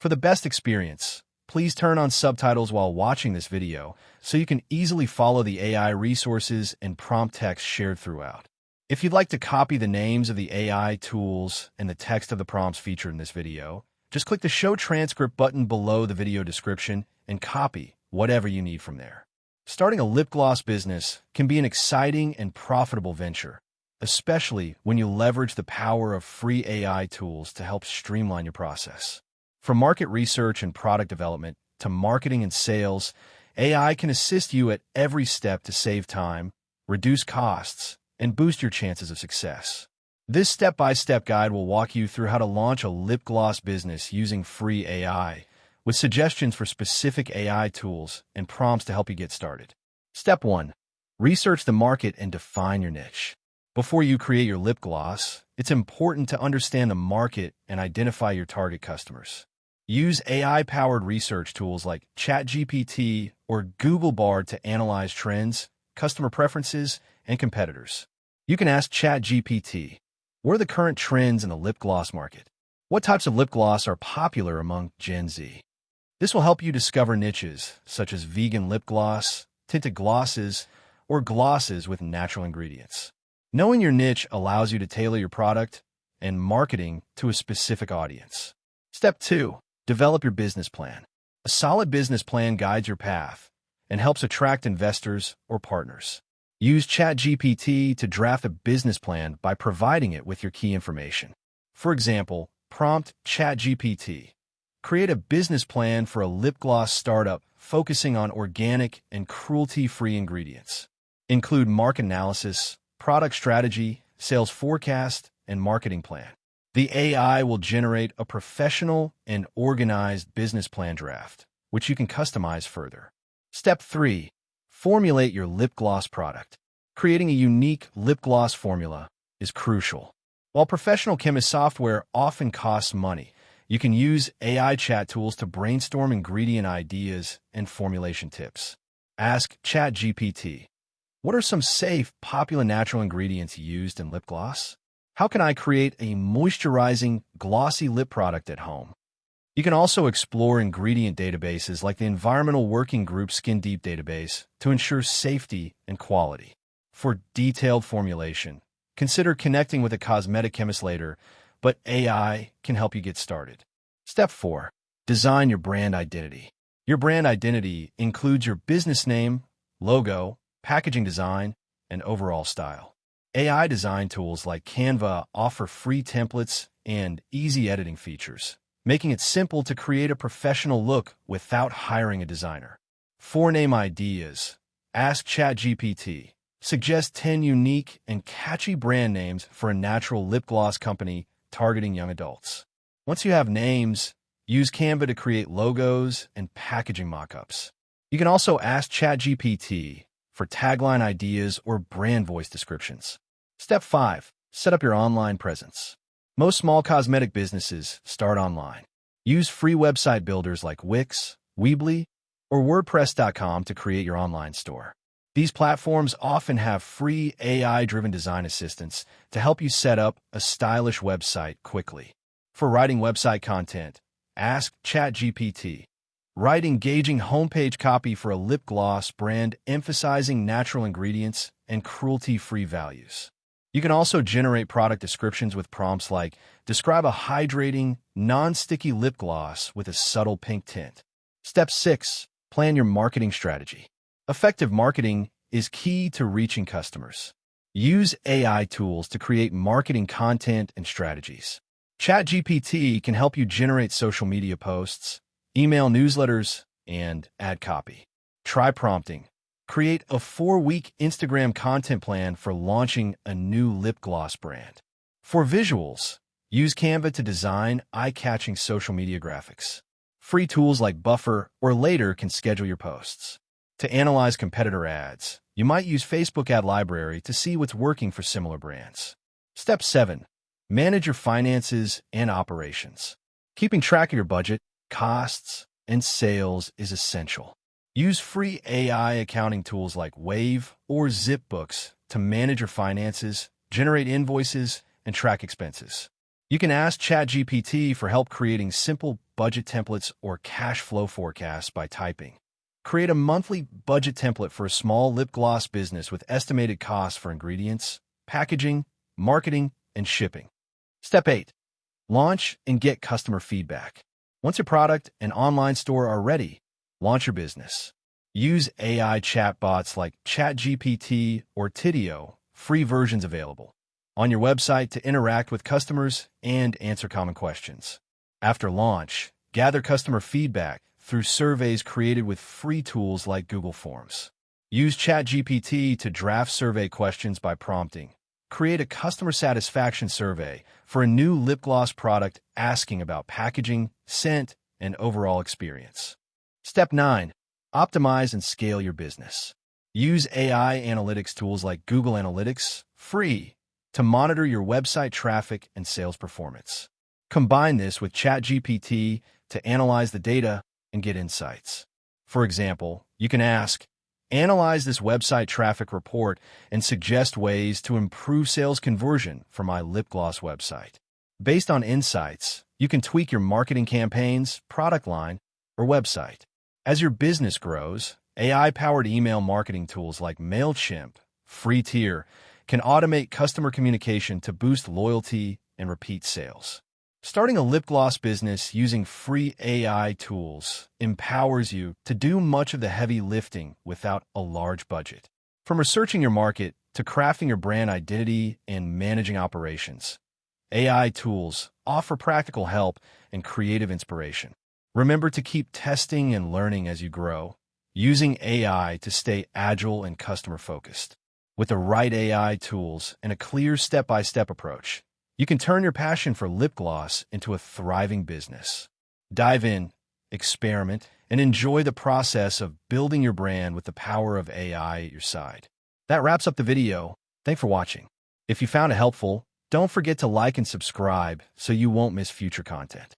For the best experience, please turn on subtitles while watching this video so you can easily follow the AI resources and prompt text shared throughout. If you'd like to copy the names of the AI tools and the text of the prompts featured in this video, just click the Show Transcript button below the video description and copy whatever you need from there. Starting a lip gloss business can be an exciting and profitable venture, especially when you leverage the power of free AI tools to help streamline your process. From market research and product development to marketing and sales, AI can assist you at every step to save time, reduce costs, and boost your chances of success. This step-by-step guide will walk you through how to launch a lip gloss business using free AI, with suggestions for specific AI tools and prompts to help you get started. Step 1. Research the market and define your niche. Before you create your lip gloss, it's important to understand the market and identify your target customers. Use AI-powered research tools like ChatGPT or Google Bard to analyze trends, customer preferences, and competitors. You can ask ChatGPT, what are the current trends in the lip gloss market? What types of lip gloss are popular among Gen Z? This will help you discover niches such as vegan lip gloss, tinted glosses, or glosses with natural ingredients. Knowing your niche allows you to tailor your product and marketing to a specific audience. Step 2. Develop your business plan. A solid business plan guides your path and helps attract investors or partners. Use ChatGPT to draft a business plan by providing it with your key information. For example, prompt ChatGPT. Create a business plan for a lip gloss startup focusing on organic and cruelty-free ingredients. Include market analysis, product strategy, sales forecast, and marketing plan. The AI will generate a professional and organized business plan draft, which you can customize further. Step 3. Formulate your lip gloss product. Creating a unique lip gloss formula is crucial. While professional chemist software often costs money, you can use AI chat tools to brainstorm ingredient ideas and formulation tips. Ask ChatGPT, what are some safe, popular natural ingredients used in lip gloss? How can I create a moisturizing, glossy lip product at home? You can also explore ingredient databases like the Environmental Working Group Skin Deep database to ensure safety and quality. For detailed formulation, consider connecting with a cosmetic chemist later, but AI can help you get started. Step 4. Design your brand identity. Your brand identity includes your business name, logo, packaging design, and overall style. AI design tools like Canva offer free templates and easy editing features, making it simple to create a professional look without hiring a designer. For name ideas, ask ChatGPT. Suggest 10 unique and catchy brand names for a natural lip gloss company targeting young adults. Once you have names, use Canva to create logos and packaging mockups. You can also ask ChatGPT for tagline ideas or brand voice descriptions. Step 5. Set up your online presence. Most small cosmetic businesses start online. Use free website builders like Wix, Weebly, or WordPress.com to create your online store. These platforms often have free AI-driven design assistants to help you set up a stylish website quickly. For writing website content, ask ChatGPT. Write engaging homepage copy for a lip gloss brand emphasizing natural ingredients and cruelty-free values. You can also generate product descriptions with prompts like, describe a hydrating, non-sticky lip gloss with a subtle pink tint. Step 6. Plan your marketing strategy. Effective marketing is key to reaching customers. Use AI tools to create marketing content and strategies. ChatGPT can help you generate social media posts, email newsletters, and ad copy. Try prompting. Create a 4-week Instagram content plan for launching a new lip gloss brand. For visuals, use Canva to design eye-catching social media graphics. Free tools like Buffer or Later can schedule your posts. To analyze competitor ads, you might use Facebook Ad Library to see what's working for similar brands. Step 7. Manage your finances and operations. Keeping track of your budget, costs, and sales is essential. Use free AI accounting tools like Wave or ZipBooks to manage your finances, generate invoices, and track expenses. You can ask ChatGPT for help creating simple budget templates or cash flow forecasts by typing. Create a monthly budget template for a small lip gloss business with estimated costs for ingredients, packaging, marketing, and shipping. Step 8. Launch and get customer feedback. Once your product and online store are ready, launch your business. Use AI chatbots like ChatGPT or Tidio, free versions available, on your website to interact with customers and answer common questions. After launch, gather customer feedback through surveys created with free tools like Google Forms. Use ChatGPT to draft survey questions by prompting. Create a customer satisfaction survey for a new lip gloss product asking about packaging, scent, and overall experience. Step 9. Optimize and scale your business. Use AI analytics tools like Google Analytics, free, to monitor your website traffic and sales performance. Combine this with ChatGPT to analyze the data and get insights. For example, you can ask, analyze this website traffic report and suggest ways to improve sales conversion for my lip gloss website. Based on insights, you can tweak your marketing campaigns, product line, or website. As your business grows, AI-powered email marketing tools like MailChimp, free tier, can automate customer communication to boost loyalty and repeat sales. Starting a lip gloss business using free AI tools empowers you to do much of the heavy lifting without a large budget. From researching your market to crafting your brand identity and managing operations, AI tools offer practical help and creative inspiration. Remember to keep testing and learning as you grow, using AI to stay agile and customer-focused. With the right AI tools and a clear step-by-step approach, you can turn your passion for lip gloss into a thriving business. Dive in, experiment, and enjoy the process of building your brand with the power of AI at your side. That wraps up the video. Thanks for watching. If you found it helpful, don't forget to like and subscribe so you won't miss future content.